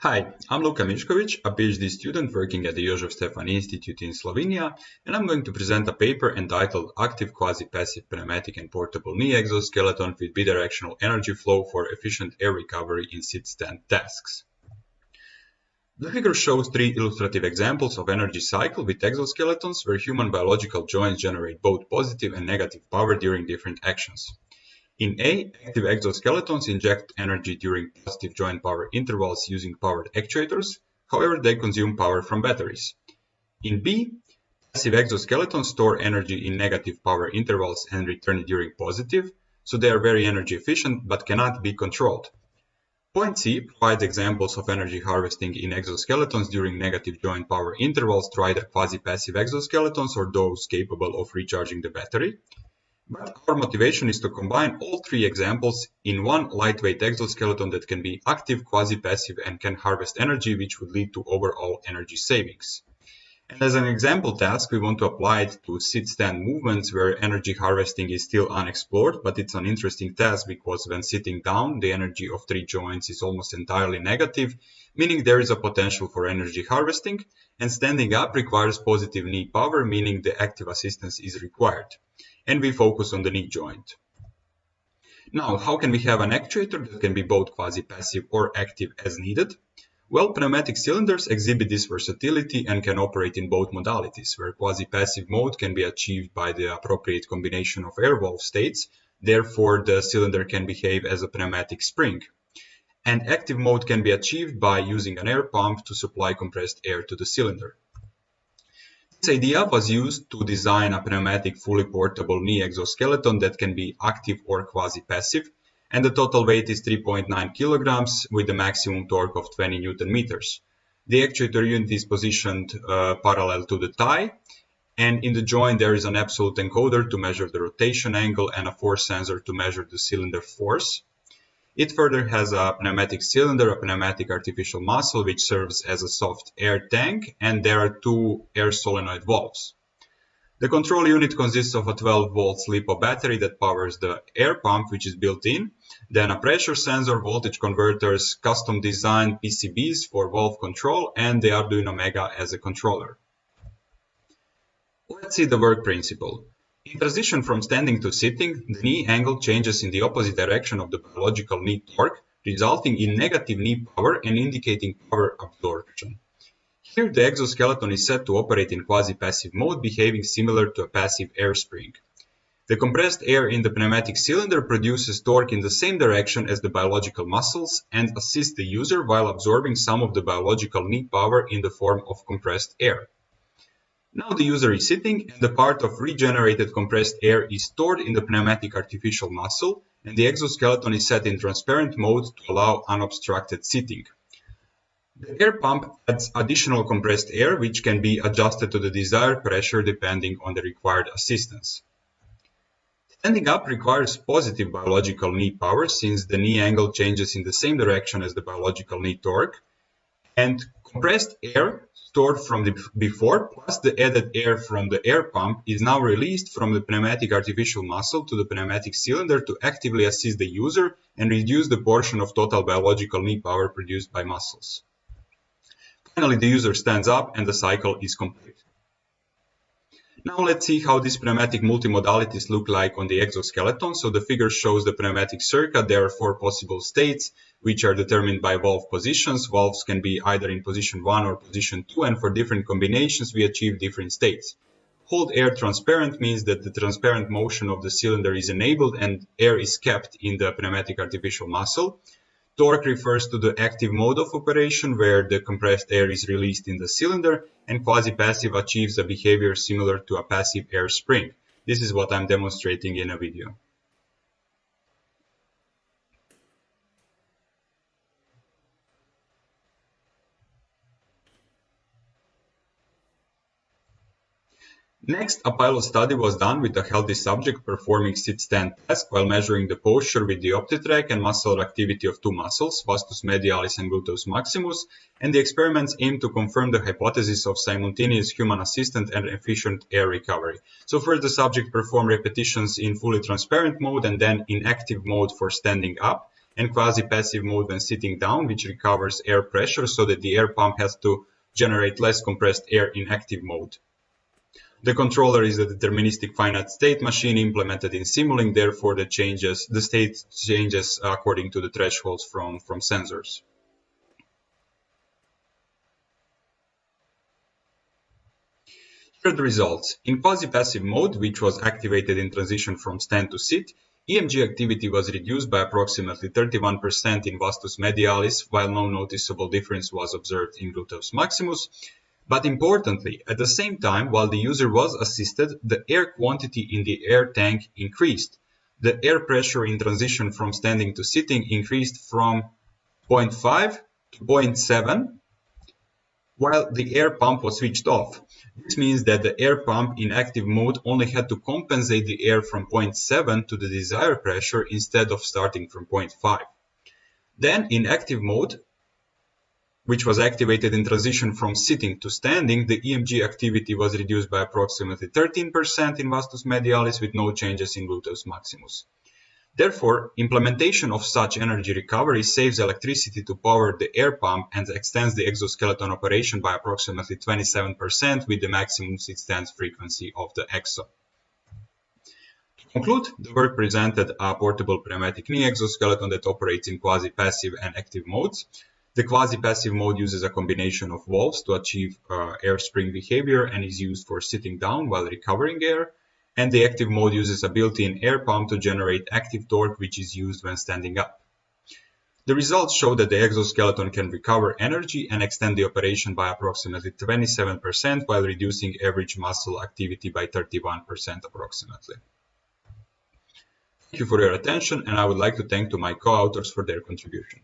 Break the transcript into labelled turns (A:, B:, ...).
A: Hi, I'm Luka Mišković, a PhD student working at the Jožef Stefan Institute in Slovenia, and I'm going to present a paper entitled Active Quasi-Passive Pneumatic and Portable Knee Exoskeleton with Bidirectional Energy Flow for Efficient Air Recovery in Sit-Stand Tasks. The figure shows three illustrative examples of energy cycle with exoskeletons where human biological joints generate both positive and negative power during different actions. In A, active exoskeletons inject energy during positive joint power intervals using powered actuators, however they consume power from batteries. In B, passive exoskeletons store energy in negative power intervals and return it during positive, so they are very energy efficient but cannot be controlled. Point C provides examples of energy harvesting in exoskeletons during negative joint power intervals through either quasi-passive exoskeletons or those capable of recharging the battery. But our motivation is to combine all three examples in one lightweight exoskeleton that can be active, quasi-passive, and can harvest energy, which would lead to overall energy savings. And as an example task, we want to apply it to sit-stand movements where energy harvesting is still unexplored, but it's an interesting task because when sitting down, the energy of three joints is almost entirely negative, meaning there is a potential for energy harvesting, and standing up requires positive knee power, meaning the active assistance is required. And we focus on the knee joint. Now, how can we have an actuator that can be both quasi-passive or active as needed? Well, pneumatic cylinders exhibit this versatility and can operate in both modalities, where quasi-passive mode can be achieved by the appropriate combination of air valve states, therefore the cylinder can behave as a pneumatic spring. And active mode can be achieved by using an air pump to supply compressed air to the cylinder. This idea was used to design a pneumatic fully portable knee exoskeleton that can be active or quasi-passive, and the total weight is 3.9 kilograms with a maximum torque of 20 Newton meters. The actuator unit is positioned parallel to the thigh, and in the joint there is an absolute encoder to measure the rotation angle and a force sensor to measure the cylinder force. It further has a pneumatic cylinder, a pneumatic artificial muscle, which serves as a soft air tank, and there are two air solenoid valves. The control unit consists of a 12-volt LiPo battery that powers the air pump, which is built in, then a pressure sensor, voltage converters, custom-designed PCBs for valve control, and the Arduino Mega as a controller. Let's see the work principle. In transition from standing to sitting, the knee angle changes in the opposite direction of the biological knee torque, resulting in negative knee power and indicating power absorption. Here the exoskeleton is set to operate in quasi-passive mode, behaving similar to a passive air spring. The compressed air in the pneumatic cylinder produces torque in the same direction as the biological muscles and assists the user while absorbing some of the biological knee power in the form of compressed air. Now the user is sitting and the part of regenerated compressed air is stored in the pneumatic artificial muscle, and the exoskeleton is set in transparent mode to allow unobstructed sitting. The air pump adds additional compressed air which can be adjusted to the desired pressure depending on the required assistance. Standing up requires positive biological knee power since the knee angle changes in the same direction as the biological knee torque, and compressed air stored from before plus the added air from the air pump is now released from the pneumatic artificial muscle to the pneumatic cylinder to actively assist the user and reduce the portion of total biological knee power produced by muscles. Finally, the user stands up and the cycle is complete. Now let's see how these pneumatic multimodalities look like on the exoskeleton. So the figure shows the pneumatic circuit. There are four possible states which are determined by valve positions. Valves can be either in position 1 or position 2, and for different combinations we achieve different states. Hold air transparent means that the transparent motion of the cylinder is enabled and air is kept in the pneumatic artificial muscle. Torque refers to the active mode of operation where the compressed air is released in the cylinder, and quasi-passive achieves a behavior similar to a passive air spring. This is what I'm demonstrating in a video. Next, a pilot study was done with a healthy subject performing sit-stand task while measuring the posture with the OptiTrack and muscle activity of two muscles, vastus medialis and gluteus maximus, and the experiments aimed to confirm the hypothesis of simultaneous human assistant and efficient air recovery. So first the subject performed repetitions in fully transparent mode and then in active mode for standing up, and quasi-passive mode when sitting down, which recovers air pressure so that the air pump has to generate less compressed air in active mode. The controller is a deterministic finite state machine implemented in Simulink, therefore the state changes according to the thresholds from sensors. Here are the results. In quasi-passive mode, which was activated in transition from stand to sit, EMG activity was reduced by approximately 31% in vastus medialis, while no noticeable difference was observed in gluteus maximus. But importantly, at the same time, while the user was assisted, the air quantity in the air tank increased. The air pressure in transition from standing to sitting increased from 0.5 to 0.7, while the air pump was switched off. This means that the air pump in active mode only had to compensate the air from 0.7 to the desired pressure instead of starting from 0.5. Then, in active mode, which was activated in transition from sitting to standing, the EMG activity was reduced by approximately 13% in vastus medialis with no changes in gluteus maximus. Therefore, implementation of such energy recovery saves electricity to power the air pump and extends the exoskeleton operation by approximately 27% with the maximum sit-stand frequency of the exo. To conclude, the work presented a portable pneumatic knee exoskeleton that operates in quasi-passive and active modes. The quasi-passive mode uses a combination of valves to achieve air spring behavior and is used for sitting down while recovering air. And the active mode uses a built-in air pump to generate active torque, which is used when standing up. The results show that the exoskeleton can recover energy and extend the operation by approximately 27% while reducing average muscle activity by 31% approximately. Thank you for your attention, and I would like to thank my co-authors for their contribution.